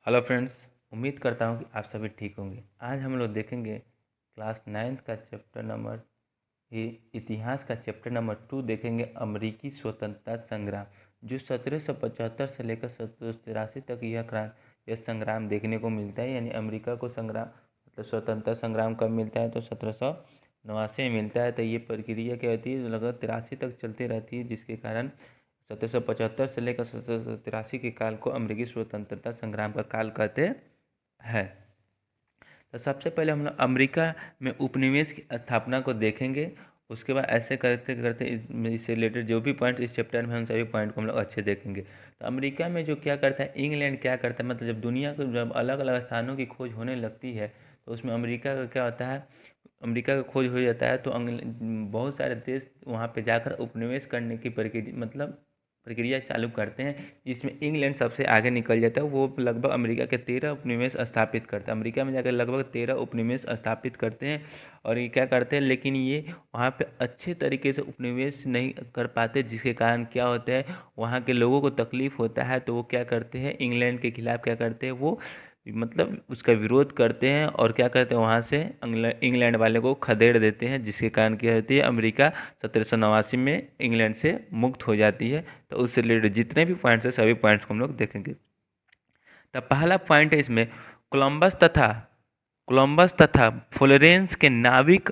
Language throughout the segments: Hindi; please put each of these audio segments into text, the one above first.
Hello friends. उम्मीद करता हूँ कि आप सभी ठीक होंगे। आज हम लोग देखेंगे क्लास 9th का चैप्टर नंबर इतिहास का चैप्टर नंबर 2 देखेंगे, अमेरिकी स्वतंत्रता संग्राम, जो 1775 से लेकर 1783 तक यह संग्राम देखने को मिलता है। यानी अमेरिका को संग्राम मतलब स्वतंत्रता संग्राम कब मिलता है तो 1789 में मिलता है। तो ये प्रक्रिया क्या होती है, लगभग 83 तक चलती रहती है, जिसके कारण 1775 से लेकर 1783 के काल को अमेरिकी स्वतंत्रता संग्राम का काल कहते हैं। तो सबसे पहले हम लोग अमेरिका में उपनिवेश की स्थापना को देखेंगे। उसके बाद ऐसे करते करते इससे रिलेटेड जो भी पॉइंट इस चैप्टर में, हम सभी पॉइंट को हम लोग अच्छे देखेंगे। तो अमेरिका में जो क्या करता है, इंग्लैंड क्या करता है, मतलब जब दुनिया को जब अलग अलग स्थानों की खोज होने लगती है तो उसमें अमेरिका का क्या होता है, अमेरिका का खोज हो जाता है तो बहुत सारे देश वहाँ पे जाकर उपनिवेश करने की प्रक्रिया चालू करते हैं, जिसमें इंग्लैंड सबसे आगे निकल जाता है। वो लगभग अमेरिका के 13 उपनिवेश स्थापित करता है। अमेरिका में जाकर लगभग 13 उपनिवेश स्थापित करते हैं। और ये क्या करते हैं, लेकिन ये वहाँ पे अच्छे तरीके से उपनिवेश नहीं कर पाते, जिसके कारण क्या होता है, वहाँ के लोगों को तकलीफ होता है। तो वो क्या करते हैं, इंग्लैंड के खिलाफ क्या करते हैं, वो उसका विरोध करते हैं और क्या करते हैं, वहाँ से इंग्लैंड वाले को खदेड़ देते हैं, जिसके कारण क्या होती है, अमेरिका 1789 में इंग्लैंड से मुक्त हो जाती है। तो उससे रिलेटेड जितने भी पॉइंट्स हैं सभी पॉइंट्स को हम लोग देखेंगे। तो पहला पॉइंट है इसमें, कोलंबस तथा फ्लोरेंस के नाविक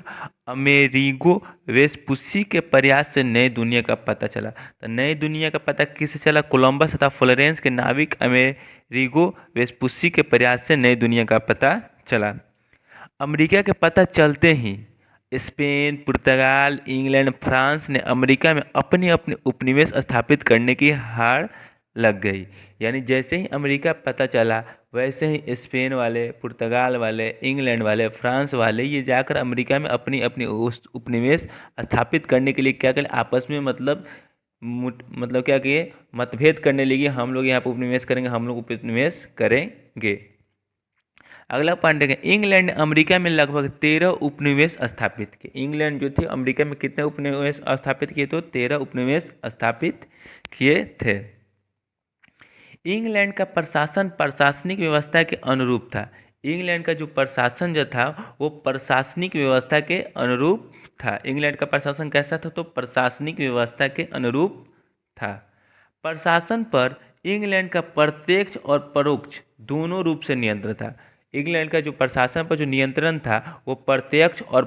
अमेरिगो वेस्पुसी के प्रयास से नई दुनिया का पता चला। तो नई दुनिया का पता किससे चला, कोलंबस तथा फ्लोरेंस के नाविक अमेरिगो वेस्पुसी के प्रयास से नई दुनिया का पता चला। अमेरिका के पता चलते ही स्पेन, पुर्तगाल, इंग्लैंड, फ्रांस ने अमेरिका में अपने अपने उपनिवेश स्थापित करने की हार लग गई। यानी जैसे ही अमेरिका पता चला, वैसे ही स्पेन वाले, पुर्तगाल वाले, इंग्लैंड वाले, फ्रांस वाले ये जाकर अमेरिका में अपनी अपनी उस उपनिवेश स्थापित करने के लिए क्या करें, आपस में मतलब क्या किए, मतभेद करने लगे। हम लोग यहाँ पर उपनिवेश करेंगे, हम लोग उपनिवेश करेंगे। अगला पॉइंट देखें, इंग्लैंड ने अमेरिका में लगभग 13 उपनिवेश स्थापित किए। इंग्लैंड जो थे अमेरिका में कितने उपनिवेश स्थापित किए, तो 13 उपनिवेश स्थापित किए थे। इंग्लैंड का प्रशासन प्रशासनिक व्यवस्था के अनुरूप था। इंग्लैंड का जो प्रशासन जो था वो प्रशासनिक व्यवस्था के अनुरूप था। इंग्लैंड का प्रशासन कैसा था, तो प्रशासनिक व्यवस्था के अनुरूप था। प्रशासन पर इंग्लैंड का प्रत्यक्ष और परोक्ष दोनों रूप से नियंत्रण था। इंग्लैंड का जो प्रशासन पर जो नियंत्रण था वो प्रत्यक्ष और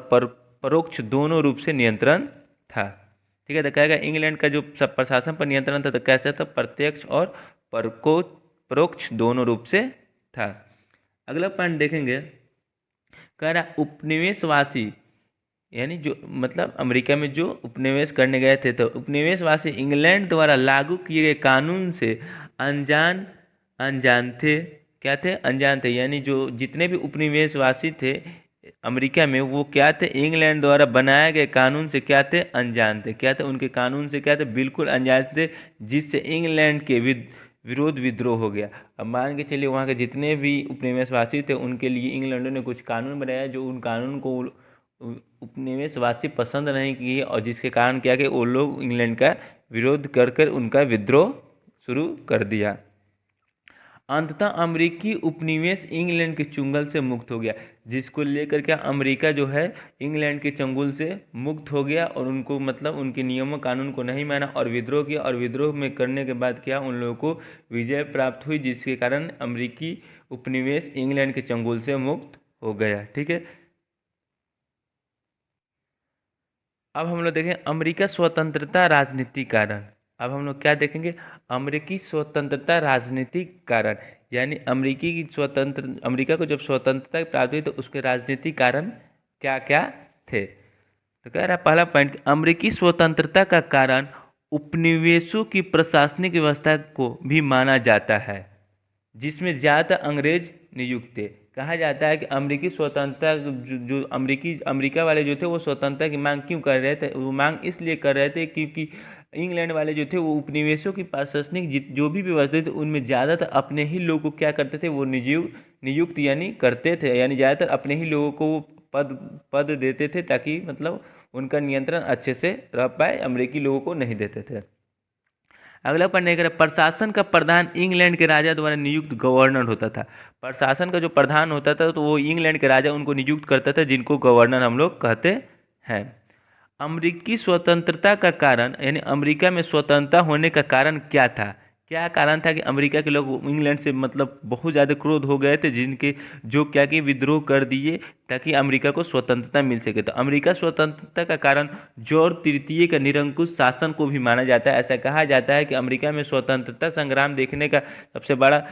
परोक्ष दोनों रूप से नियंत्रण था। ठीक है, तो कहेगा इंग्लैंड का जो प्रशासन पर नियंत्रण था तो कैसे था, प्रत्यक्ष और परोक्ष दोनों रूप से था। अगला पॉइंट देखेंगे, कह रहा उपनिवेशवासी, यानी जो मतलब अमेरिका में जो उपनिवेश करने गए थे, तो उपनिवेशवासी इंग्लैंड द्वारा लागू किए गए कानून से अनजान अनजान थे। क्या थे, अनजान थे। यानी जो जितने भी उपनिवेशवासी थे अमेरिका में, वो क्या थे, इंग्लैंड द्वारा बनाए गए कानून से क्या थे, अनजान थे। क्या थे, उनके कानून से क्या थे, बिल्कुल अनजान थे, जिससे इंग्लैंड के विरोध विद्रोह हो गया। अब मान के चलिए वहाँ के जितने भी उपनिवेशवासी थे उनके लिए इंग्लैंड ने कुछ कानून बनाया, जो उन कानून को उपनिवेशवासी पसंद नहीं किए, और जिसके कारण क्या कि वो लोग इंग्लैंड का विरोध कर कर उनका विद्रोह शुरू कर दिया। अंततः अमेरिकी उपनिवेश इंग्लैंड के चंगुल से मुक्त हो गया, जिसको लेकर क्या अमेरिका जो है इंग्लैंड के चंगुल से मुक्त हो गया, और उनको मतलब उनके नियमों कानून को नहीं माना और विद्रोह किया। और विद्रोह में करने के बाद क्या उन लोगों को विजय प्राप्त हुई, जिसके कारण अमेरिकी उपनिवेश इंग्लैंड के चंगुल से मुक्त हो गया। ठीक है, अब हम लोग देखें अमेरिका स्वतंत्रता राजनीतिक कारण। अब हम लोग क्या देखेंगे, अमेरिकी स्वतंत्रता राजनीतिक कारण। यानी अमेरिका को जब स्वतंत्रता प्राप्त हुई तो उसके राजनीतिक कारण क्या क्या थे। तो कह रहा है पहला पॉइंट, अमेरिकी स्वतंत्रता का कारण उपनिवेशों की प्रशासनिक व्यवस्था को भी माना जाता है, जिसमें ज़्यादातर अंग्रेज नियुक्त थे। कहा जाता है कि अमेरिकी स्वतंत्रता जो अमेरिका वाले जो थे वो स्वतंत्रता की मांग क्यों कर रहे थे, वो मांग इसलिए कर रहे थे क्योंकि इंग्लैंड वाले जो थे वो उपनिवेशों की प्रशासनिक जो भी व्यवस्था थी उनमें ज़्यादातर अपने ही लोगों को क्या करते थे, वो नियुक्त यानी करते थे। यानी ज़्यादातर अपने ही लोगों को वो पद पद देते थे, ताकि मतलब उनका नियंत्रण अच्छे से रह पाए, अमेरिकी लोगों को नहीं देते थे। अगला पॉइंट नहीं करें, प्रशासन का प्रधान इंग्लैंड के राजा द्वारा नियुक्त गवर्नर होता था। प्रशासन का जो प्रधान होता था तो वो इंग्लैंड के राजा उनको नियुक्त करता था, जिनको गवर्नर हम लोग कहते हैं। अमेरिकी स्वतंत्रता का कारण, यानी अमेरिका में स्वतंत्रता होने का कारण क्या था? क्या कारण था कि अमेरिका के लोग इंग्लैंड से मतलब बहुत ज़्यादा क्रोध हो गए थे, जिनके जो क्या कि विद्रोह कर दिए ताकि अमेरिका को स्वतंत्रता मिल सके। तो अमेरिका स्वतंत्रता का कारण जॉर्ज तृतीय का निरंकुश शासन को भी माना जाता है। ऐसा कहा जाता है कि अमेरिका में स्वतंत्रता संग्राम देखने का सबसे बड़ा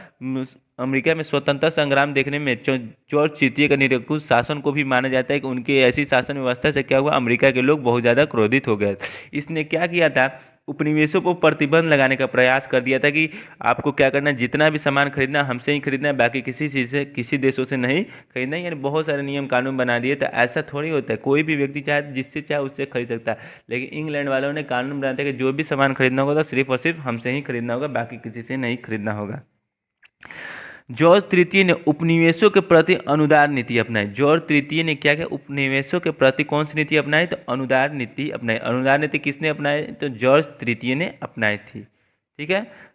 अमेरिका में स्वतंत्रता संग्राम देखने में जॉर्ज तृतीय का निरंकुश शासन को भी माना जाता है कि उनकी ऐसी शासन व्यवस्था से क्या हुआ, अमेरिका के लोग बहुत ज़्यादा क्रोधित हो गए। इसने क्या किया था, उपनिवेशों पर प्रतिबंध लगाने का प्रयास कर दिया था कि आपको क्या करना है, जितना भी सामान खरीदना हमसे ही खरीदना है, बाकी किसी चीज़ से, किसी देशों से नहीं खरीदना है। यानी बहुत सारे नियम कानून बना दिए। तो ऐसा थोड़ी होता है, कोई भी व्यक्ति चाहे जिससे चाहे उससे खरीद सकता है, लेकिन इंग्लैंड वालों ने कानून बना दिया कि जो भी सामान खरीदना होगा तो सिर्फ और सिर्फ हमसे ही खरीदना होगा, बाकी किसी से नहीं खरीदना होगा। जॉर्ज तृतीय ने उपनिवेशों के प्रति अनुदार नीति अपनाई। जॉर्ज तृतीय ने क्या किया, उपनिवेशों के प्रति कौन सी नीति अपनाई? तो अनुदार नीति अपनाई। अनुदार नीति किसने अपनाई? तो जॉर्ज तृतीय ने अपनाई थी। ठीक है।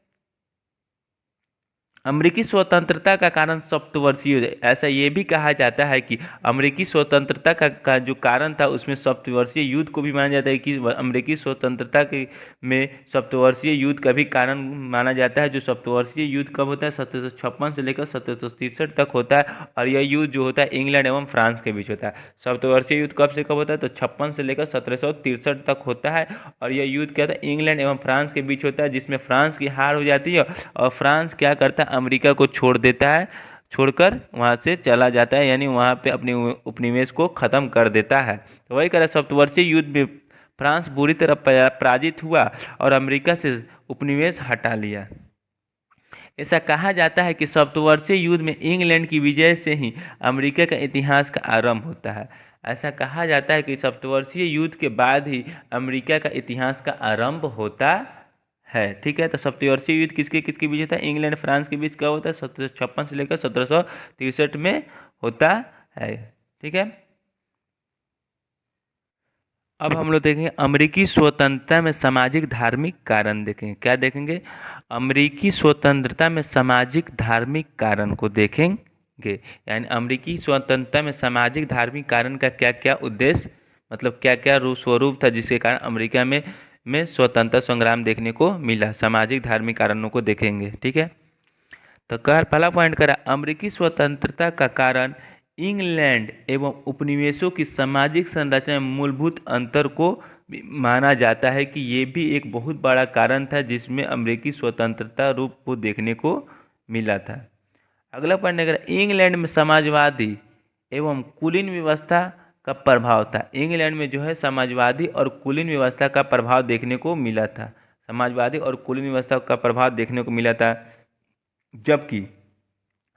अमेरिकी स्वतंत्रता का कारण सप्तवर्षीय, ऐसा ये भी कहा जाता है कि अमेरिकी स्वतंत्रता का जो कारण था उसमें सप्तवर्षीय युद्ध को भी माना जाता है कि अमेरिकी स्वतंत्रता के में सप्तवर्षीय युद्ध का भी कारण माना जाता है। जो सप्तवर्षीय युद्ध कब होता है? 1756 से लेकर 1763 तक होता है, और यह युद्ध जो होता है इंग्लैंड एवं फ्रांस के बीच होता है। सप्तवर्षीय युद्ध कब से कब होता है? तो 56 से लेकर 1763 तक होता है, और यह युद्ध क्या था, इंग्लैंड एवं फ्रांस के बीच होता है, जिसमें फ्रांस की हार हो जाती है और फ्रांस क्या करता है, अमेरिका को छोड़ देता है, छोड़कर वहां से चला जाता है, यानी वहां पे अपने उपनिवेश को खत्म कर देता है। तो वही कह सप्तवर्षीय युद्ध में फ्रांस बुरी तरह पराजित हुआ और अमेरिका से उपनिवेश हटा लिया। ऐसा कहा जाता है कि सप्तवर्षीय युद्ध में इंग्लैंड की विजय से ही अमेरिका का इतिहास का आरंभ होता है। ऐसा कहा जाता है कि सप्तवर्षीय युद्ध के बाद ही अमेरिका का इतिहास का आरंभ होता है। ठीक है। तो सप्तवर्षीय युद्ध किसके किसके बीच होता है? इंग्लैंड फ्रांस के बीच कब होता है? 1756 से लेकर 1763 में होता है। ठीक है। अब हम लोग देखेंगे अमेरिकी स्वतंत्रता में सामाजिक धार्मिक कारण। देखेंगे क्या देखेंगे? अमेरिकी स्वतंत्रता में सामाजिक धार्मिक कारण को देखेंगे। यानी अमेरिकी स्वतंत्रता में सामाजिक धार्मिक कारण का क्या क्या उद्देश्य, मतलब क्या क्या स्वरूप था जिसके कारण अमेरिका में स्वतंत्रता संग्राम देखने को मिला। सामाजिक धार्मिक कारणों को देखेंगे। ठीक है। तो पहला पॉइंट करा, अमेरिकी स्वतंत्रता का कारण इंग्लैंड एवं उपनिवेशों की सामाजिक संरचना में मूलभूत अंतर को माना जाता है कि ये भी एक बहुत बड़ा कारण था जिसमें अमेरिकी स्वतंत्रता रूप को देखने को मिला था। अगला पॉइंट अगर इंग्लैंड में समाजवादी एवं कुलीन व्यवस्था का प्रभाव था। इंग्लैंड में जो है समाजवादी और कुलीन व्यवस्था का प्रभाव देखने को मिला था। समाजवादी और कुलीन व्यवस्था का प्रभाव देखने को मिला था, जबकि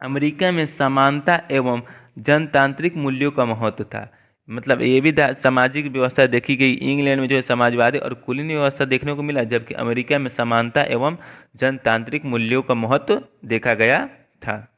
अमेरिका में समानता एवं जनतांत्रिक मूल्यों का महत्व था। मतलब ये भी सामाजिक व्यवस्था देखी गई। इंग्लैंड में जो है समाजवादी और कुलीन व्यवस्था देखने को मिला, जबकि अमेरिका में समानता एवं जनतांत्रिक मूल्यों का महत्व देखा गया था।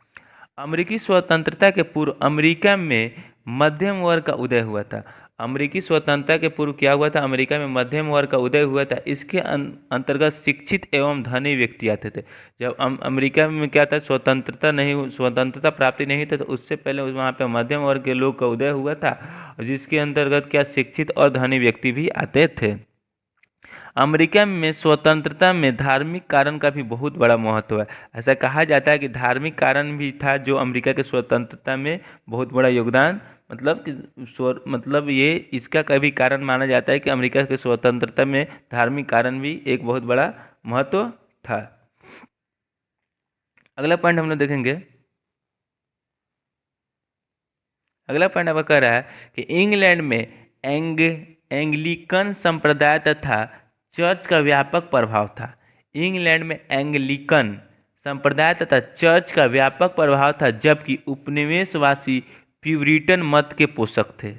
अमेरिकी स्वतंत्रता के पूर्व अमेरिका में मध्यम वर्ग का उदय हुआ था। अमेरिकी स्वतंत्रता के पूर्व क्या हुआ था? अमेरिका में मध्यम वर्ग का उदय हुआ था। इसके अंतर्गत शिक्षित एवं धनी व्यक्ति आते थे। जब अमेरिका में क्या था, स्वतंत्रता प्राप्ति नहीं था, तो उससे पहले वहाँ पे मध्यम वर्ग के लोग का उदय हुआ था, जिसके अंतर्गत क्या शिक्षित और धनी व्यक्ति भी आते थे। अमेरिका में स्वतंत्रता में धार्मिक कारण का भी बहुत बड़ा महत्व है। ऐसा कहा जाता है कि धार्मिक कारण भी था जो अमेरिका के स्वतंत्रता में बहुत बड़ा योगदान, मतलब ये इसका कभी कारण माना जाता है कि अमेरिका के स्वतंत्रता में धार्मिक कारण भी एक बहुत बड़ा महत्व था। अगला पॉइंट हम लोग देखेंगे। अगला पॉइंट अब कह रहा है कि इंग्लैंड में एंग्लिकन संप्रदाय तथा चर्च का व्यापक प्रभाव था। इंग्लैंड में एंग्लिकन संप्रदाय तथा चर्च का व्यापक प्रभाव था, जबकि उपनिवेशवासी प्यूरिटन मत के पोषक थे।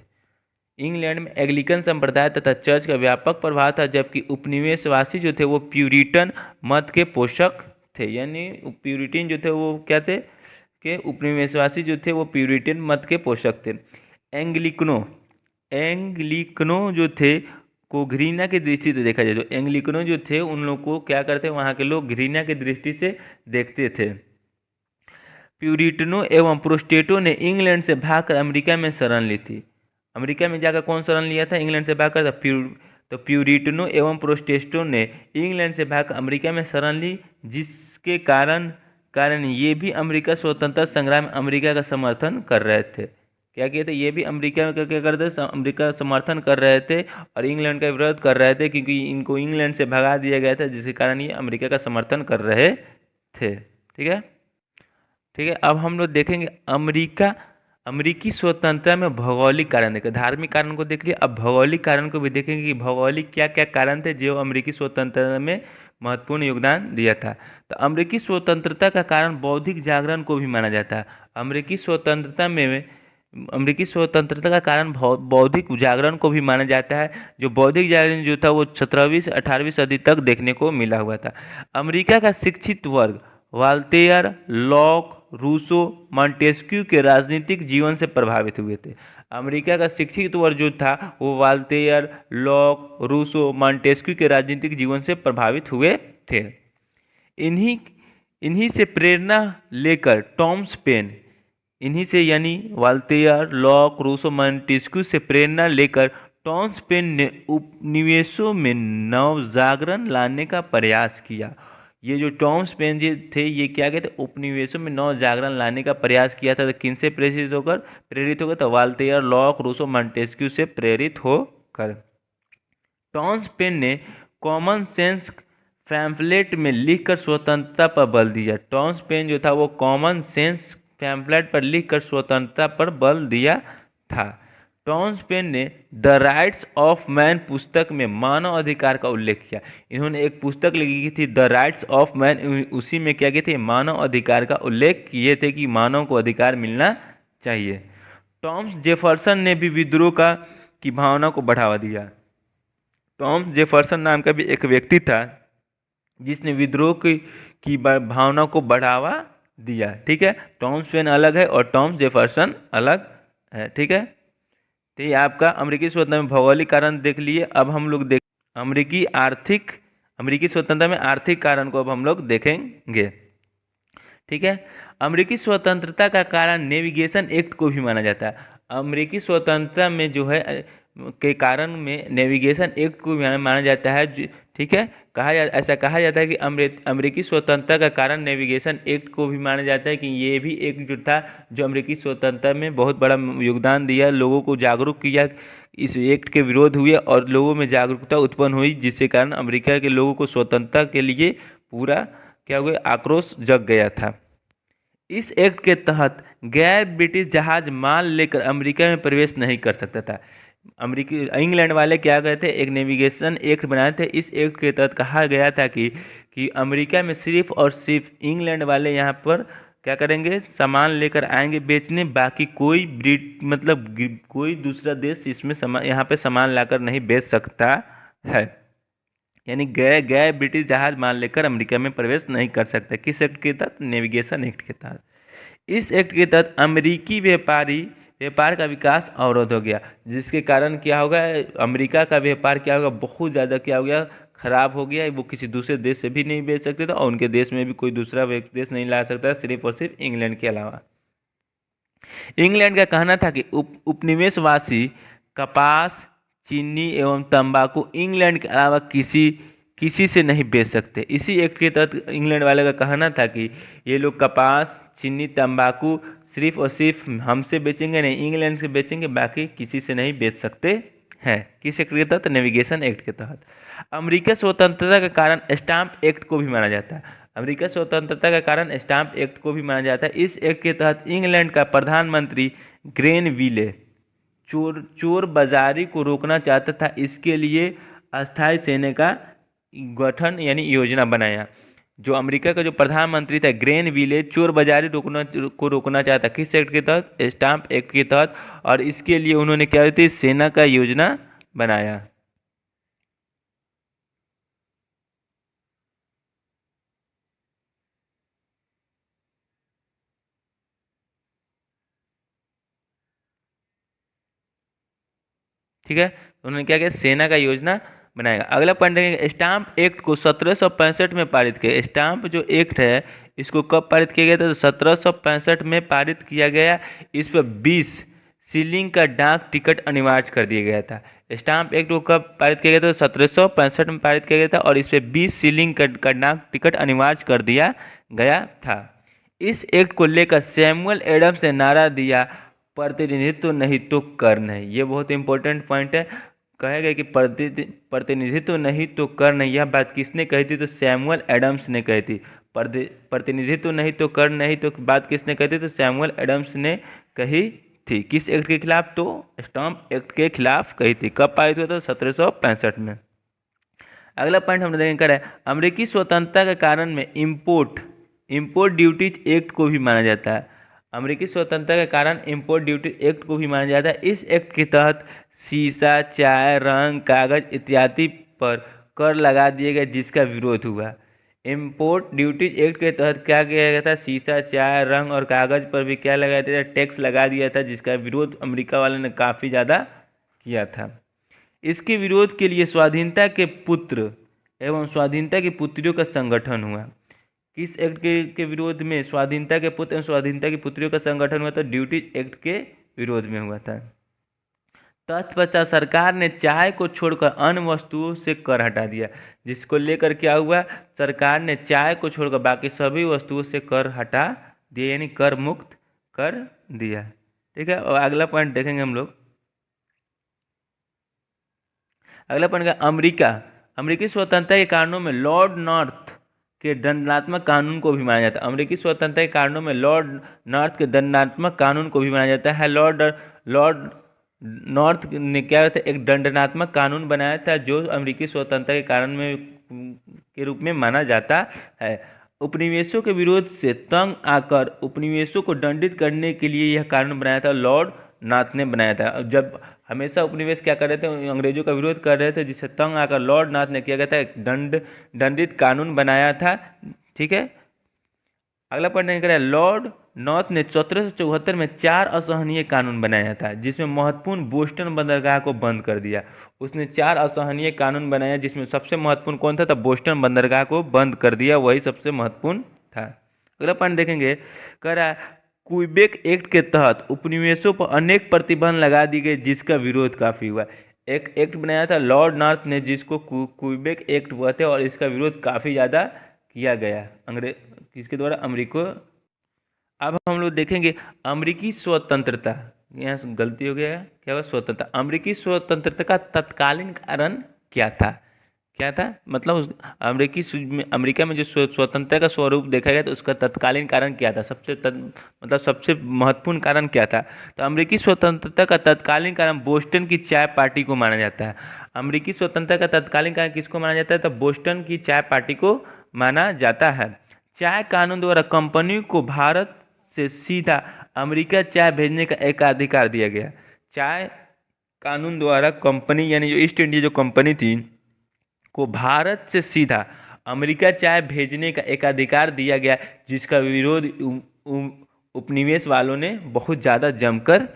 इंग्लैंड में एंग्लिकन संप्रदाय तथा चर्च का व्यापक प्रभाव था, जबकि उपनिवेशवासी जो थे वो प्यूरिटन मत के पोषक थे। यानी प्यूरिटन जो थे वो क्या थे कि उपनिवेशवासी जो थे वो प्यूरिटन मत के पोषक थे। एंग्लिकनो जो थे को घृणा की दृष्टि से देखा जाए। जो एंग्लिकनों जो थे उन लोग को क्या करते, वहाँ के लोग घृणा की दृष्टि से देखते थे। प्यूरिटनों एवं प्रोटेस्टेंटों ने इंग्लैंड से भागकर अमेरिका में शरण ली थी। अमेरिका में जाकर कौन शरण लिया था? इंग्लैंड से भागकर। तो प्यूरिटनों एवं प्रोटेस्टेंटों ने इंग्लैंड से भागकर अमेरिका में शरण ली, जिसके कारण कारण ये भी अमेरिका स्वतंत्रता संग्राम में अमेरिका का समर्थन कर रहे थे। क्या किए थे? ये भी अमेरिका में क्या करते थे? अमेरिका का समर्थन कर रहे थे और इंग्लैंड का विरोध कर रहे थे, क्योंकि इनको इंग्लैंड से भगा दिया गया था, जिसके कारण ये अमेरिका का समर्थन कर रहे थे। ठीक है, ठीक है। अब हम लोग देखेंगे अमेरिकी स्वतंत्रता में भौगोलिक कारण देखें। धार्मिक कारण को देख लिया, अब भौगोलिक कारण को भी देखेंगे कि भौगोलिक क्या क्या कारण थे जो अमेरिकी स्वतंत्रता में महत्वपूर्ण योगदान दिया था। तो अमेरिकी स्वतंत्रता का कारण बौद्धिक जागरण को भी माना जाता है। अमेरिकी स्वतंत्रता का कारण बौद्धिक जागरण को भी माना जाता है। जो बौद्धिक जागरण जो था वो 17वीं से 18वीं सदी तक देखने को मिला हुआ था। अमेरिका का शिक्षित वर्ग वाल्टेयर, लॉक, रूसो, मॉन्टेस्क्यू के राजनीतिक जीवन से प्रभावित हुए थे। अमेरिका का शिक्षित वर्ग जो था वो वाल्टेयर, लॉक, रूसो, मॉन्टेस्क्यू के राजनीतिक जीवन से प्रभावित हुए थे। इन्हीं इन्हीं से प्रेरणा लेकर टॉमस पेन, इन्हीं से यानी वाल्टेयर, लॉक, रूसो, मॉन्टेस्क्यू से प्रेरणा लेकर टॉमस पेन ने उपनिवेशों में नवजागरण लाने का प्रयास किया। ये जो टॉमस पेन जी थे ये क्या कहते, उपनिवेशों में नवजागरण लाने का प्रयास किया था। तो किन से प्रेरित होकर? तो वाल्टेयर, लॉक, रूसो, मॉन्टेस्क्यू से प्रेरित होकर। टॉमस पेन ने कॉमन सेंस पैम्फलेट में लिखकर स्वतंत्रता पर बल दिया। टॉमस पेन जो था वो कॉमन सेंस पैम्फलेट पर लिखकर स्वतंत्रता पर बल दिया था। टॉमस पेन ने द राइट्स ऑफ मैन पुस्तक में मानव अधिकार का उल्लेख किया। इन्होंने एक पुस्तक लिखी थी द राइट्स ऑफ मैन, उसी में क्या किए थे? मानव अधिकार का उल्लेख किए थे कि मानव को अधिकार मिलना चाहिए। टॉमस जेफरसन ने भी विद्रोह की भावना को बढ़ावा दिया। टॉमस जेफरसन नाम का भी एक व्यक्ति था जिसने विद्रोह की भावना को बढ़ावा दिया। ठीक है, टॉमस पेन अलग है और टॉमस जेफरसन अलग है। ठीक है, तो ये आपका अमेरिकी स्वतंत्रता में भौगोलिक कारण देख लिए। अब हम लोग देख अमेरिकी स्वतंत्रता में आर्थिक कारण को अब हम लोग देखेंगे। ठीक है, अमेरिकी स्वतंत्रता का कारण नेविगेशन एक्ट को भी माना जाता है। अमेरिकी स्वतंत्रता में जो है के कारण में नेविगेशन एक्ट को भी माना जाता है। ठीक है, ऐसा कहा जाता है कि अमेरिकी स्वतंत्रता का कारण नेविगेशन एक्ट को भी माना जाता है कि ये भी एक जो था जो अमेरिकी स्वतंत्रता में बहुत बड़ा योगदान दिया, लोगों को जागरूक किया, इस एक्ट के विरोध हुए और लोगों में जागरूकता उत्पन्न हुई, जिसके कारण अमेरिका के लोगों को स्वतंत्रता के लिए पूरा क्या हुआ, आक्रोश जग गया था। इस एक्ट के तहत गैर ब्रिटिश जहाज माल लेकर अमेरिका में प्रवेश नहीं कर सकता था। इंग्लैंड वाले क्या गए थे, एक नेविगेशन एक्ट बनाए थे। इस एक्ट के तहत कहा गया था कि अमेरिका में सिर्फ और सिर्फ इंग्लैंड वाले यहाँ पर क्या करेंगे, सामान लेकर आएंगे बेचने, बाकी कोई दूसरा देश इसमें यहाँ पे सामान लाकर नहीं बेच सकता है। यानी गए ब्रिटिश जहाज माल लेकर अमेरिका में प्रवेश नहीं कर सकते। किस एक्ट के तहत? नेविगेशन एक्ट के तहत। इस एक्ट के तहत अमेरिकी व्यापार का विकास अवरोध हो गया, जिसके कारण क्या होगा, अमेरिका का व्यापार क्या होगा, बहुत ज़्यादा क्या हो गया, खराब हो गया। वो किसी दूसरे देश से भी नहीं बेच सकते थे और उनके देश में भी कोई दूसरा देश नहीं ला सकता, सिर्फ और सिर्फ इंग्लैंड के अलावा। इंग्लैंड का कहना था कि उपनिवेशवासी कपास, चीनी एवं तंबाकू इंग्लैंड के अलावा किसी से नहीं बेच सकते। इसी एक्ट के तहत इंग्लैंड वाले का कहना था कि ये लोग कपास, चीनी, तंबाकू सिर्फ और सिर्फ हमसे बेचेंगे, नहीं इंग्लैंड से बेचेंगे, बाकी किसी से नहीं बेच सकते हैं। किस एक्ट के तहत? नेविगेशन एक्ट के तहत। अमेरिका स्वतंत्रता के कारण स्टाम्प एक्ट को भी माना जाता है। अमेरिका स्वतंत्रता का कारण स्टाम्प एक्ट को भी माना जाता है। इस एक्ट के तहत इंग्लैंड का प्रधानमंत्री ग्रेनविले चोर बाजारी को रोकना चाहता था। इसके लिए अस्थायी सेना का गठन यानी योजना बनाया। जो अमेरिका का जो प्रधानमंत्री था ग्रेनविले चोर बाजारी को रोकना चाहता। किस एक्ट के तहत? स्टाम्प एक्ट के तहत। और इसके लिए उन्होंने क्या थी, सेना का योजना बनाया। ठीक है, उन्होंने क्या किया, सेना का योजना बनाएगा। अगला पॉइंट देखेंगे, स्टाम्प एक्ट को 1765 में पारित किया। स्टाम्प जो एक्ट है इसको कब पारित किया गया था, तो 1765 में पारित किया गया। इस पर 20 शिलिंग का डाक टिकट अनिवार्य कर दिया गया था। स्टाम्प एक्ट को कब पारित किया गया था, 1765 में पारित किया गया था और इस पर 20 शिलिंग का डाक टिकट अनिवार्य कर दिया गया था। इस एक्ट को लेकर सैमुअल एडम्स ने नारा दिया, प्रतिनिधित्व नहीं तो कर नहीं। ये बहुत इंपॉर्टेंट पॉइंट है। कहा गया कि प्रतिनिधित्व नहीं तो कर नहीं। यह बात किसने कही थी, तो सैमुअल एडम्स ने कही थी। प्रतिनिधित्व नहीं तो कर नहीं, तो बात किसने कही थी, तो सैमुअल एडम्स ने कही थी। किस एक्ट के खिलाफ, तो स्टाम्प एक्ट के खिलाफ कही थी। कब पारित हुआ था, 1765 में। अगला पॉइंट हम देखेंगे क्या है, अमेरिकी स्वतंत्रता के कारण में इंपोर्ट ड्यूटीज एक्ट को भी माना जाता है। अमेरिकी स्वतंत्रता के कारण इंपोर्ट ड्यूटी एक्ट को भी माना जाता है। इस एक्ट के तहत सीसा, चाय, रंग, कागज इत्यादि पर कर लगा दिए गए जिसका विरोध हुआ। इंपोर्ट ड्यूटीज एक्ट के तहत क्या किया गया था, सीसा, चाय, रंग और कागज पर भी क्या लगाया था, टैक्स लगा दिया था, जिसका विरोध अमेरिका वाले ने काफ़ी ज़्यादा किया था। इसके विरोध के लिए स्वाधीनता के पुत्र एवं स्वाधीनता की पुत्रियों का संगठन हुआ। किस एक्ट के विरोध में, स्वाधीनता के पुत्र एवं स्वाधीनता की पुत्रियों का संगठन हुआ था, ड्यूटीज एक्ट के विरोध में हुआ था। तत्पश्चात सरकार ने चाय को छोड़कर अन्य वस्तुओं से कर हटा दिया, जिसको लेकर क्या हुआ, सरकार ने चाय को छोड़कर बाकी सभी वस्तुओं से कर हटा दिया, यानी कर मुक्त कर दिया। ठीक है, और अगला पॉइंट देखेंगे हम लोग। अगला पॉइंट का अमेरिकी स्वतंत्रता के कारणों में लॉर्ड नॉर्थ के दंडात्मक कानून को भी माना जाता है। अमेरिकी स्वतंत्रता के कारणों में लॉर्ड नॉर्थ के दंडात्मक कानून को भी माना जाता है। लॉर्ड नॉर्थ ने क्या था, एक दंडात्मक कानून बनाया था जो अमेरिकी स्वतंत्रता के कारण में के रूप में माना जाता है। उपनिवेशों के विरोध से तंग आकर उपनिवेशों को दंडित करने के लिए यह कानून बनाया था, लॉर्ड नॉर्थ ने बनाया था। जब हमेशा उपनिवेश क्या कर रहे थे, अंग्रेजों का विरोध कर रहे थे, जिससे तंग आकर लॉर्ड नॉर्थ ने किया गया था, एक दंडित कानून बनाया था। ठीक है, अगला पॉइंट नहीं करें, लॉर्ड नॉर्थ ने 1774 में 4 असहनीय कानून बनाया था, जिसमें महत्वपूर्ण बोस्टन बंदरगाह को बंद कर दिया। उसने 4 असहनीय कानून बनाया, जिसमें सबसे महत्वपूर्ण कौन था, तो बोस्टन बंदरगाह को बंद कर दिया, वही सबसे महत्वपूर्ण था। अगला पॉइंट देखेंगे, करा क्विबेक एक्ट के तहत उपनिवेशों पर अनेक प्रतिबंध लगा दी गई, जिसका विरोध काफ़ी हुआ। एक एक्ट बनाया था लॉर्ड नॉर्थ ने, जिसको क्विबेक एक्ट हुआ था, और इसका विरोध काफ़ी ज़्यादा किया गया किसके द्वारा, अमेरिका। अब हम लोग देखेंगे अमेरिकी स्वतंत्रता, यहाँ से गलती हो गया है, क्या हुआ, स्वतंत्रता। अमेरिकी स्वतंत्रता का तत्कालीन कारण क्या था, मतलब अमेरिका में जो स्वतंत्रता का स्वरूप देखा गया तो उसका तत्कालीन कारण क्या था, सबसे महत्वपूर्ण कारण क्या था। तो अमेरिकी स्वतंत्रता का तत्कालीन कारण बोस्टन की चाय पार्टी को माना जाता है। अमेरिकी स्वतंत्रता का तत्कालीन कारण किसको माना जाता है, तो बोस्टन की चाय पार्टी को माना जाता है। चाय कानून द्वारा कंपनी को भारत से सीधा अमेरिका चाय भेजने का एकाधिकार दिया गया। चाय कानून द्वारा कंपनी, यानी जो ईस्ट इंडिया जो कंपनी थी, को भारत से सीधा अमेरिका चाय भेजने का एकाधिकार दिया गया, जिसका विरोध उपनिवेश वालों ने बहुत ज़्यादा जमकर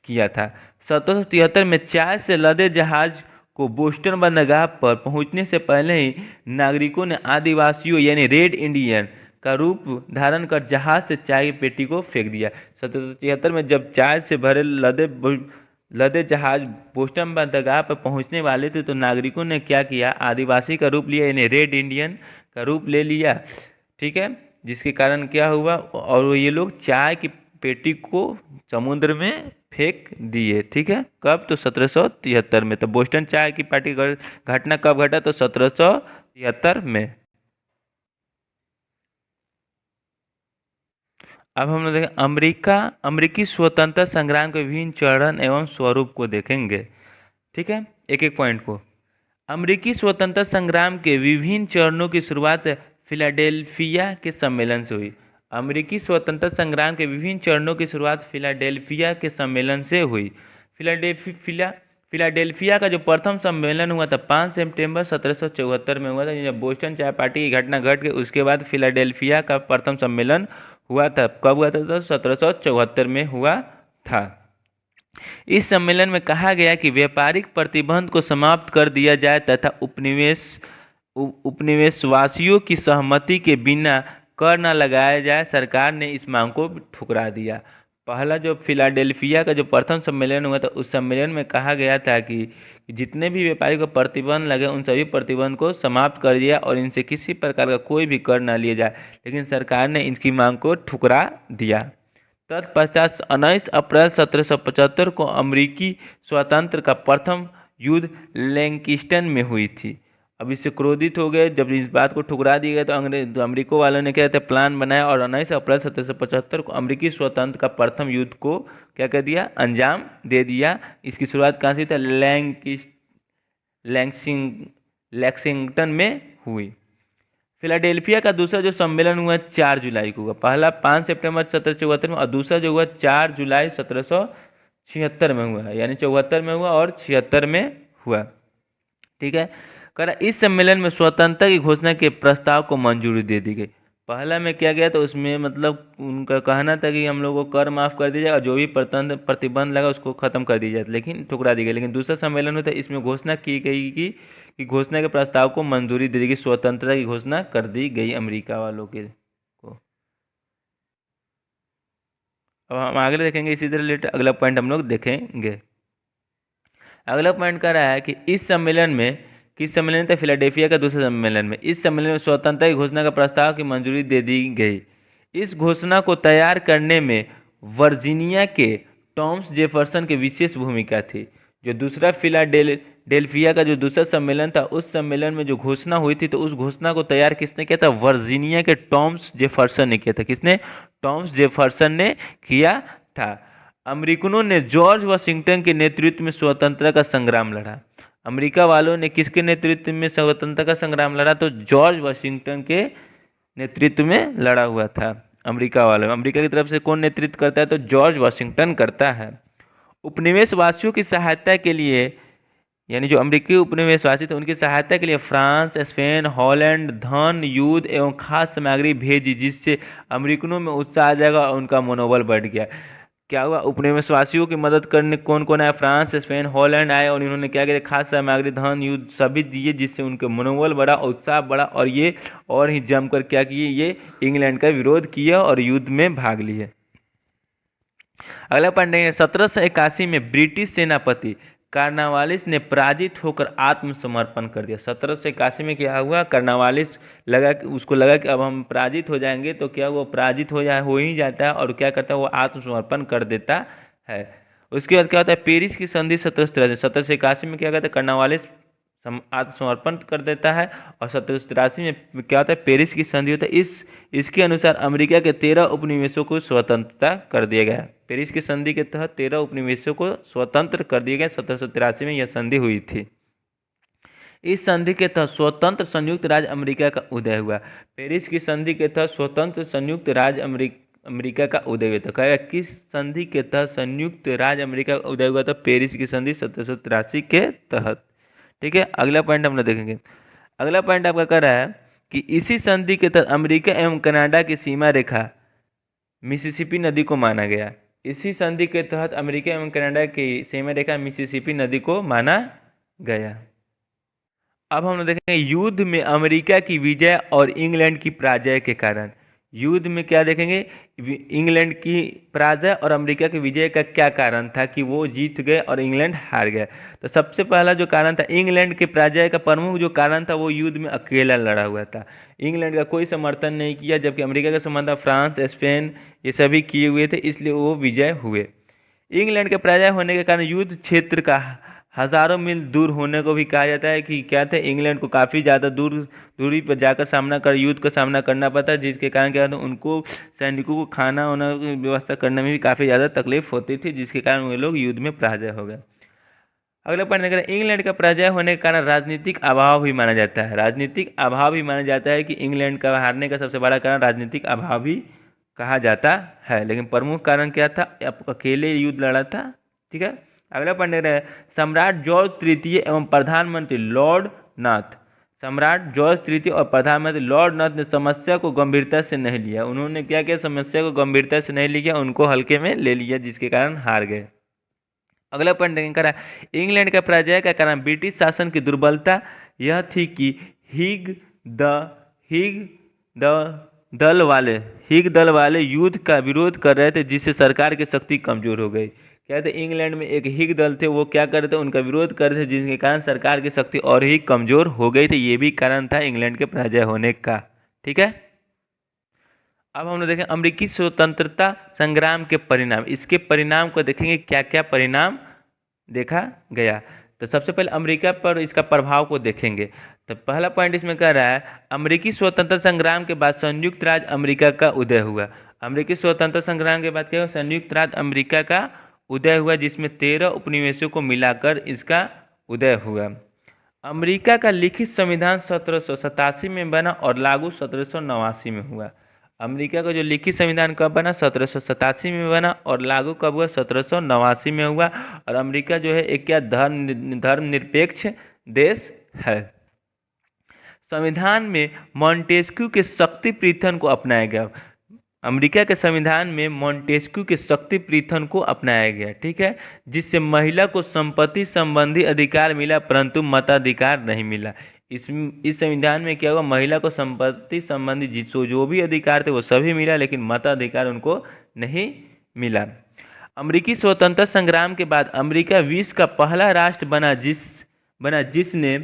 किया था। 1773 में चाय से लदे जहाज को बोस्टन बंदरगाह पर पहुंचने से पहले ही नागरिकों ने आदिवासियों यानी रेड इंडियन का रूप धारण कर जहाज से चाय की पेटी को फेंक दिया। 1773 में जब चाय से भरे लदे जहाज बोस्टन बंदरगाह पर पहुंचने वाले थे, तो नागरिकों ने क्या किया, आदिवासी का रूप लिया, यानी रेड इंडियन का रूप ले लिया। ठीक है, जिसके कारण क्या हुआ, और ये लोग चाय की पेटी को समुद्र में फेंक दिए। ठीक है, कब, तो 1773 में। तो बोस्टन चाय की पार्टी घटना कब घटा, तो 1773 में। अब हम लोग देखें अमेरिकी स्वतंत्रता संग्राम के विभिन्न चरण एवं स्वरूप को देखेंगे। ठीक है, एक एक पॉइंट को। अमेरिकी स्वतंत्रता संग्राम के विभिन्न चरणों की शुरुआत फिलाडेल्फिया के सम्मेलन से हुई। अमेरिकी स्वतंत्रता संग्राम के विभिन्न चरणों की शुरुआत फिलाडेल्फिया के सम्मेलन से हुई। फिलाडेल्फिया का जो प्रथम सम्मेलन हुआ था 5 सितंबर 1774 में हुआ था। जब बोस्टन चाय पार्टी की घटना घट गई, उसके बाद फिलाडेल्फिया का प्रथम सम्मेलन हुआ था। कब हुआ था, तो 1774 में हुआ था। इस सम्मेलन में कहा गया कि व्यापारिक प्रतिबंध को समाप्त कर दिया जाए तथा उपनिवेशवासियों की सहमति के बिना कर न लगाया जाए। सरकार ने इस मांग को ठुकरा दिया। पहला जो फिलाडेल्फिया का जो प्रथम सम्मेलन हुआ था, उस सम्मेलन में कहा गया था कि जितने भी व्यापारिक प्रतिबंध लगे उन सभी प्रतिबंध को समाप्त कर दिया और इनसे किसी प्रकार का कोई भी कर न लिया जाए, लेकिन सरकार ने इनकी मांग को ठुकरा दिया। तत्पश्चात 19 अप्रैल 1775 को अमेरिकी स्वतंत्र का प्रथम युद्ध लैंकिस्टन में हुई थी। अब इससे क्रोधित हो गए, जब इस बात को ठुकरा दिया गया तो अमेरिका वालों ने क्या कहते हैं प्लान बनाया और 19 अप्रैल 1775 को अमेरिकी स्वतंत्र का प्रथम युद्ध को क्या कर दिया, अंजाम दे दिया। इसकी शुरुआत कहाँ से था, लैक्सिंगटन में हुई। फिलाडेल्फिया का दूसरा जो सम्मेलन हुआ 4 जुलाई को हुआ। पहला 5 सितंबर 1774 में और दूसरा जो हुआ 4 जुलाई 1776 में हुआ, यानी 74 में हुआ और 76 में हुआ। ठीक है, करा इस सम्मेलन में स्वतंत्रता की घोषणा के प्रस्ताव को मंजूरी दे दी गई। पहला में क्या गया तो उसमें मतलब उनका कहना था कि हम लोगों को कर माफ़ कर दिया जाए और जो भी प्रतिबंध लगा उसको ख़त्म कर दिया जाए, लेकिन ठुकरा दी गई। लेकिन दूसरा सम्मेलन में था, इसमें घोषणा की गई कि घोषणा के प्रस्ताव को मंजूरी दे दी गई, स्वतंत्रता की घोषणा कर दी गई अमेरिका वालों के को। अब हम आगे देखेंगे इसी से रिलेटेड अगला पॉइंट हम लोग देखेंगे। अगला पॉइंट कह रहा है कि इस सम्मेलन में, किस सम्मेलन था, फिलाडेल्फिया का दूसरे सम्मेलन में, इस सम्मेलन में स्वतंत्रता की घोषणा का प्रस्ताव की मंजूरी दे दी गई। इस घोषणा को तैयार करने में वर्जीनिया के टॉमस जेफरसन की विशेष भूमिका थी। जो दूसरा फिलाडेल्फिया का जो दूसरा सम्मेलन था, उस सम्मेलन में जो घोषणा हुई थी तो उस घोषणा को तैयार किसने किया था, वर्जीनिया के टॉमस जेफरसन ने किया था। किसने, टॉमस जेफरसन ने किया था। अमेरिकनों ने जॉर्ज वाशिंगटन के नेतृत्व में स्वतंत्रता का संग्राम लड़ा। अमेरिका वालों ने किसके नेतृत्व में स्वतंत्रता का संग्राम लड़ा, तो जॉर्ज वाशिंगटन के नेतृत्व में लड़ा हुआ था। अमेरिका वालों, अमेरिका की तरफ से कौन नेतृत्व करता है, तो जॉर्ज वाशिंगटन करता है। उपनिवेशवासियों की सहायता के लिए, यानी जो अमेरिकी उपनिवेशवासी थे उनकी सहायता के लिए फ्रांस, स्पेन, हॉलैंड धन, युद्ध एवं खास सामग्री भेजी, जिससे अमेरिकनों में उत्साह आ जाएगा और उनका मनोबल बढ़ गया। क्या हुआ, उपनिवेशवासियों की मदद करने कौन कौन आया, फ्रांस, स्पेन, हॉलैंड आए और इन्होंने क्या किया, खास सामग्री, धन, युद्ध सभी दिए, जिससे उनके मनोबल बढ़ा, उत्साह बढ़ा और ये और ही जमकर क्या किए, ये इंग्लैंड का विरोध किया और युद्ध में भाग लिए। अगला पॉइंट है 1781 में ब्रिटिश सेनापति कार्नवालिस ने पराजित होकर आत्मसमर्पण कर दिया। 1781 में क्या हुआ, कार्नवालिस उसको लगा कि अब हम पराजित हो जाएंगे, तो क्या वो पराजित हो ही जाता है और क्या करता है, वो आत्मसमर्पण कर देता है। उसके बाद क्या होता है, पेरिस की संधि 1781 में क्या कहता है, कार्नवालिस आत्मसमर्पण कर देता है और 1783 में क्या होता है, पेरिस की संधि होता है। इसके अनुसार अमेरिका के 13 उपनिवेशों को स्वतंत्रता कर दिया गया। पेरिस की संधि के तहत 13 उपनिवेशों को स्वतंत्र कर दिया गया। 1783 में यह संधि हुई थी। इस संधि के तहत स्वतंत्र संयुक्त राज्य अमेरिका का उदय हुआ। पेरिस की संधि के तहत स्वतंत्र संयुक्त राज्य अमेरिका का उदय हुआ। तो कहेगा किस संधि के तहत संयुक्त राज्य अमेरिका का उदय हुआ, तो पेरिस की संधि 1783 के तहत। ठीक है, अगला पॉइंट हम लोग देखेंगे। अगला पॉइंट आपका कह रहा है कि इसी संधि के तहत अमेरिका एवं कनाडा की सीमा रेखा मिसिसिपी नदी को माना गया। इसी संधि के तहत अमेरिका एवं कनाडा की सीमा रेखा मिसिसिपी नदी को माना गया। अब हम लोग देखेंगे युद्ध में अमेरिका की विजय और इंग्लैंड की पराजय के कारण। युद्ध में क्या देखेंगे, इंग्लैंड की पराजय और अमेरिका की विजय का क्या कारण था कि वो जीत गए और इंग्लैंड हार गया। तो सबसे पहला जो कारण था, इंग्लैंड के पराजय का प्रमुख जो कारण था, वो युद्ध में अकेला लड़ा हुआ था। इंग्लैंड का कोई समर्थन नहीं किया, जबकि अमेरिका का समर्थन फ्रांस, स्पेन ये सभी किए हुए थे, इसलिए वो विजय हुए। इंग्लैंड के पराजय होने के कारण युद्ध क्षेत्र का हजारों मील दूर होने को भी कहा जाता है कि क्या थे, इंग्लैंड को काफ़ी ज़्यादा दूरी पर जाकर युद्ध का सामना करना पड़ता है, जिसके कारण क्या होता है, उनको सैनिकों को खाना वाना की व्यवस्था करने में भी काफ़ी ज़्यादा तकलीफ होती थी, जिसके कारण वे लोग युद्ध में पराजय हो गए। अगला पॉइंट देख रहे हैं, इंग्लैंड का पराजय होने के कारण राजनीतिक अभाव भी माना जाता है। राजनीतिक अभाव भी माना जाता है कि इंग्लैंड का हारने का सबसे बड़ा कारण राजनीतिक अभाव भी कहा जाता है। लेकिन प्रमुख कारण क्या था, अकेले युद्ध लड़ा था। ठीक है, अगला पॉइंट देख रहे हैं, सम्राट जॉर्ज तृतीय एवं प्रधानमंत्री लॉर्ड नॉर्थ। सम्राट जॉर्ज तृतीय और प्रधानमंत्री लॉर्ड नॉर्थ ने समस्या को गंभीरता से नहीं लिया। उन्होंने क्या किया, समस्या को गंभीरता से नहीं लिया, उनको हल्के में ले लिया, जिसके कारण हार गए। अगला पॉइंट देखें करा, इंग्लैंड का पराजय का कारण ब्रिटिश शासन की दुर्बलता यह थी कि हिग द हिग द दल वाले हिग दल वाले युद्ध का विरोध कर रहे थे, जिससे सरकार की शक्ति कमजोर हो गई। क्या थे, इंग्लैंड में एक हिग दल थे, वो क्या कर रहे थे, उनका विरोध कर रहे थे, जिसके कारण सरकार की शक्ति और ही कमजोर हो गई थी। ये भी कारण था इंग्लैंड के पराजय होने का। ठीक है, अब हम लोग देखें अमेरिकी स्वतंत्रता संग्राम के परिणाम। इसके परिणाम को देखेंगे, क्या क्या परिणाम देखा गया। तो सबसे पहले अमेरिका पर इसका प्रभाव को देखेंगे। तो पहला पॉइंट इसमें कह रहा है, अमेरिकी स्वतंत्रता संग्राम के बाद संयुक्त राज्य अमेरिका का उदय हुआ। अमेरिकी स्वतंत्रता संग्राम के बाद क्या हुआ, संयुक्त राज्य अमेरिका का उदय हुआ, जिसमें 13 उपनिवेशों को मिलाकर इसका उदय हुआ। अमेरिका का लिखित संविधान 1787 में बना और लागू 1789 में हुआ। अमेरिका का जो लिखित संविधान कब बना, 1787 में बना और लागू कब हुआ, 1789 में हुआ। और अमेरिका जो है एक क्या धर्मनिरपेक्ष देश है। संविधान में मॉन्टेस्क्यू के शक्ति परीक्षण को अपनाया गया। अमेरिका के संविधान में मॉन्टेस्क्यू के शक्ति परीक्षण को अपनाया गया। ठीक है, जिससे महिला को संपत्ति संबंधी अधिकार मिला, परंतु मताधिकार नहीं मिला। इस संविधान में क्या हुआ, महिला को संपत्ति संबंधी जो भी अधिकार थे वो सभी मिला, लेकिन मताधिकार उनको नहीं मिला। अमेरिकी स्वतंत्रता संग्राम के बाद अमेरिका विश्व का पहला राष्ट्र बना जिसने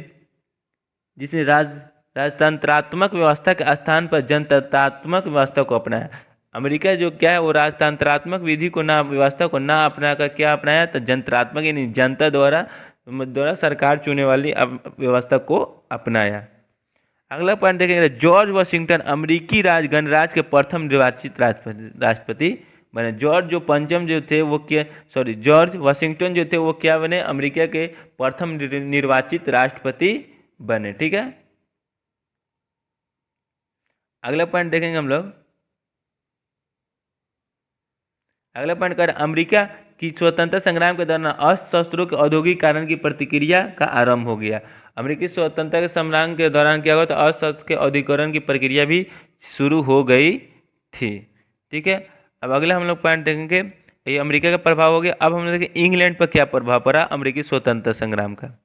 राजतंत्रात्मक व्यवस्था के स्थान पर जनतांत्रात्मक व्यवस्था को अपनाया। अमेरिका जो क्या है, वो राजतंत्रात्मक विधि को व्यवस्था को ना अपना कर क्या अपनाया, तो जनतांत्रात्मक यानी जनता द्वारा सरकार चुनने वाली व्यवस्था को अपनाया। अगला पॉइंट देखेंगे, जॉर्ज वाशिंगटन अमेरिकी गणराज्य के प्रथम निर्वाचित राष्ट्रपति बने। जॉर्ज वाशिंगटन जो थे वो क्या बने, अमेरिका के प्रथम निर्वाचित राष्ट्रपति बने। ठीक है, अगला पॉइंट देखेंगे हम लोग। अगला पॉइंट कर, अमेरिका की स्वतंत्रता संग्राम के दौरान अशस्त्रों के औद्योगिकीकरण की प्रक्रिया का आरंभ हो गया। अमेरिकी स्वतंत्रता के संग्राम के दौरान क्या हुआ, तो अशस्त्र के औद्योगिकीकरण की प्रक्रिया भी शुरू हो गई थी। ठीक है, अब अगला हम लोग पॉइंट देखेंगे, ये अमेरिका का प्रभाव हो गया। अब हम लोग देखेंगे इंग्लैंड पर क्या प्रभाव पड़ा अमेरिकी स्वतंत्रता संग्राम का।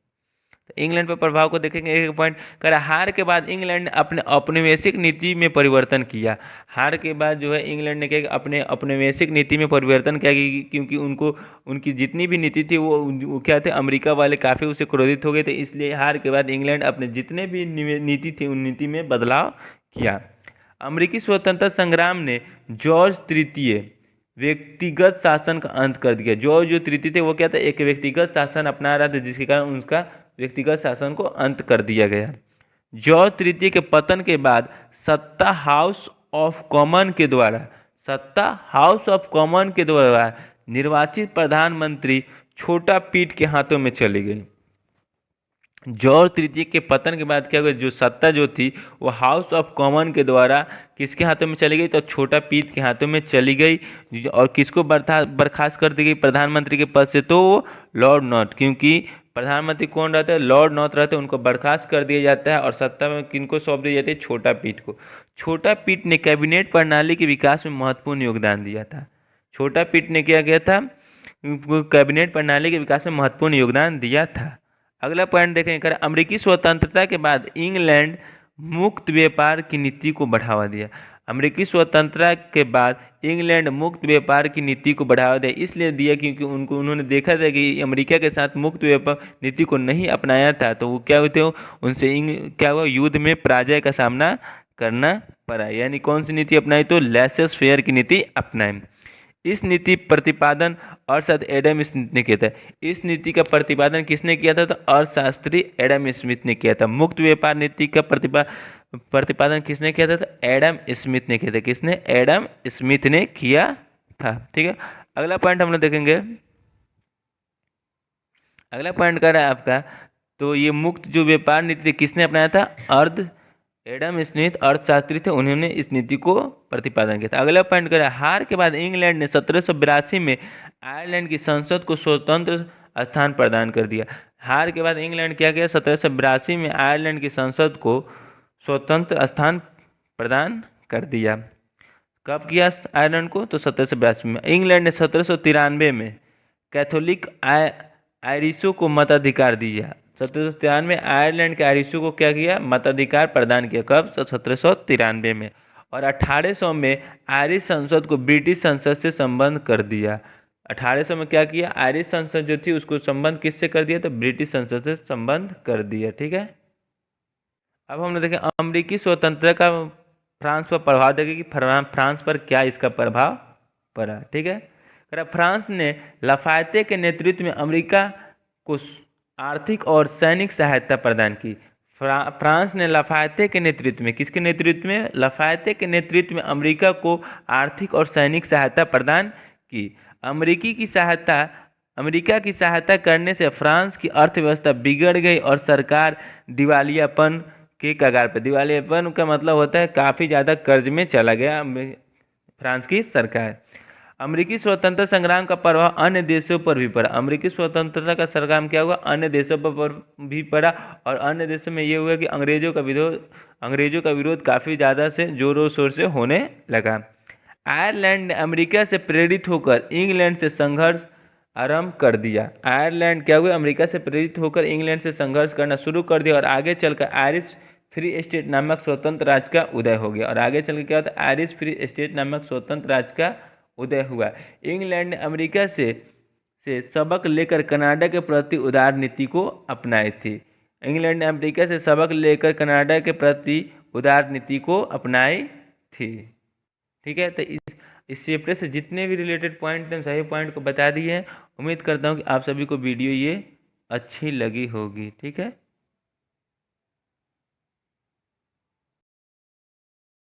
इंग्लैंड पर प्रभाव को देखेंगे। एक पॉइंट कर, हार के बाद इंग्लैंड ने अपने औपनिवेशिक नीति में परिवर्तन किया। हार के बाद जो है इंग्लैंड ने क्या अपने औपनिवेशिक नीति में परिवर्तन किया, क्योंकि उनकी जितनी भी नीति थी वो क्या थे, अमेरिका वाले काफ़ी उससे क्रोधित हो गए थे। इसलिए हार के बाद इंग्लैंड अपने जितने भी नीति थी उन नीति में बदलाव किया। अमेरिकी स्वतंत्रता संग्राम ने जॉर्ज तृतीय व्यक्तिगत शासन का अंत कर दिया। जॉर्ज तृतीय थे वो क्या था, एक व्यक्तिगत शासन अपना रहा था, जिसके कारण उसका व्यक्तिगत शासन को अंत कर दिया गया। जॉर्ज तृतीय के पतन के बाद सत्ता हाउस ऑफ कॉमन के द्वारा निर्वाचित प्रधानमंत्री छोटा पीट के हाथों में चली गई। जॉर्ज तृतीय के पतन के बाद क्या हुआ, जो सत्ता जो थी वो हाउस ऑफ कॉमन के द्वारा किसके हाथों में चली गई, तो छोटा पीट के हाथों में चली गई। और किसको बर्खास्त कर दी गई प्रधानमंत्री के पद से, तो लॉर्ड नॉर्थ, क्योंकि प्रधानमंत्री कौन रहते हैं, लॉर्ड नॉर्थ रहते हैं, उनको बर्खास्त कर दिया जाता है। और सत्ता में किनको सौंप दी जाती है, छोटा पीट को। छोटा पीट ने कैबिनेट प्रणाली के विकास में महत्वपूर्ण योगदान दिया था। छोटा पीट ने क्या किया था, कैबिनेट प्रणाली के विकास में महत्वपूर्ण योगदान दिया था। अगला पॉइंट देखें, अमेरिकी स्वतंत्रता के बाद इंग्लैंड मुक्त व्यापार की नीति को बढ़ावा दिया। अमेरिकी स्वतंत्रता के बाद इंग्लैंड मुक्त व्यापार की नीति को बढ़ावा दिया, इसलिए दिया क्योंकि उन्होंने देखा था कि अमेरिका के साथ मुक्त व्यापार नीति को नहीं अपनाया था, तो वो क्या होते हो उनसे क्या हुआ, युद्ध में पराजय का सामना करना पड़ा। यानी कौन सी नीति अपनाई, तो लेसर फेयर की नीति अपनाई। इस नीति प्रतिपादन अर्थशास्त्री एडम स्मिथ ने किया था। इस नीति का प्रतिपादन किसने किया था, तो अर्थशास्त्री एडम स्मिथ ने किया था। मुक्त व्यापार नीति का प्रतिपादन किसने किया था, तो एडम स्मिथ ने किया था। किसने, एडम स्मिथ ने किया था। ठीक है, अगला पॉइंट हम लोग देखेंगे। अगला पॉइंट कर रहा है आपका, तो ये मुक्त जो व्यापार नीति थी किसने अपनाया था, एडम स्मिथ अर्थशास्त्री थे, उन्होंने इस नीति को प्रतिपादन किया था। अगला पॉइंट कर, हार के बाद इंग्लैंड ने 1782 में आयरलैंड की संसद को स्वतंत्र स्थान प्रदान कर दिया। हार के बाद इंग्लैंड क्या किया, 1782 में आयरलैंड की संसद को स्वतंत्र स्थान प्रदान कर दिया। कब किया आयरलैंड को, तो 1782 में। इंग्लैंड ने 1793 में कैथोलिक आयरिशों को मताधिकार दिया। 1793 में आयरलैंड के आयरिशों को क्या किया? मताधिकार प्रदान किया। कब? 1793 में। और 1800 में आयरिश संसद को ब्रिटिश संसद से संबद्ध कर दिया। 1800 में क्या किया? आयरिश संसद जो थी उसको संबद्ध किससे कर दिया? तो ब्रिटिश संसद से संबद्ध कर दिया। ठीक है। अब हम लोग देखें अमेरिकी स्वतंत्रता का फ्रांस पर प्रभाव, देखें कि फ्रांस पर क्या इसका प्रभाव पड़ा। ठीक है। फ्रांस ने लफायते के नेतृत्व में अमेरिका को आर्थिक और सैनिक सहायता प्रदान की। फ्रांस ने लफायते के नेतृत्व में, किसके नेतृत्व में? लफायते के नेतृत्व में अमेरिका को आर्थिक और सैनिक सहायता प्रदान की। अमेरिका की सहायता करने से फ्रांस की अर्थव्यवस्था बिगड़ गई और सरकार दिवालियापन के कगार पर। दिवालियापन का मतलब होता है काफ़ी ज़्यादा कर्ज में चला गया फ्रांस की सरकार। अमेरिकी स्वतंत्रता संग्राम का प्रभाव अन्य देशों पर भी पड़ा। अमेरिकी स्वतंत्रता का संग्राम क्या हुआ? अन्य देशों पर भी पड़ा। और अन्य देशों में ये हुआ कि अंग्रेजों का विरोध काफ़ी ज़्यादा से जोरों शोर से होने लगा। आयरलैंड ने अमेरिका से प्रेरित होकर इंग्लैंड से संघर्ष आरंभ कर दिया। आयरलैंड क्या हुआ? अमेरिका से प्रेरित होकर इंग्लैंड से संघर्ष करना शुरू कर दिया और आगे चलकर आयरिश फ्री स्टेट नामक स्वतंत्र राज्य का उदय हो गया। और आगे चलकर क्या होता है? आयरिश फ्री स्टेट नामक स्वतंत्र राज्य का उदय हुआ। इंग्लैंड ने अमेरिका से सबक लेकर कनाडा के प्रति उदार नीति को अपनाई थी। इंग्लैंड ने अमेरिका से सबक लेकर कनाडा के प्रति उदार नीति को अपनाई थी। ठीक है। तो इस चैप्टर से जितने भी रिलेटेड पॉइंट हैं सभी पॉइंट को बता दिए हैं। उम्मीद करता हूँ कि आप सभी को वीडियो ये अच्छी लगी होगी। ठीक है।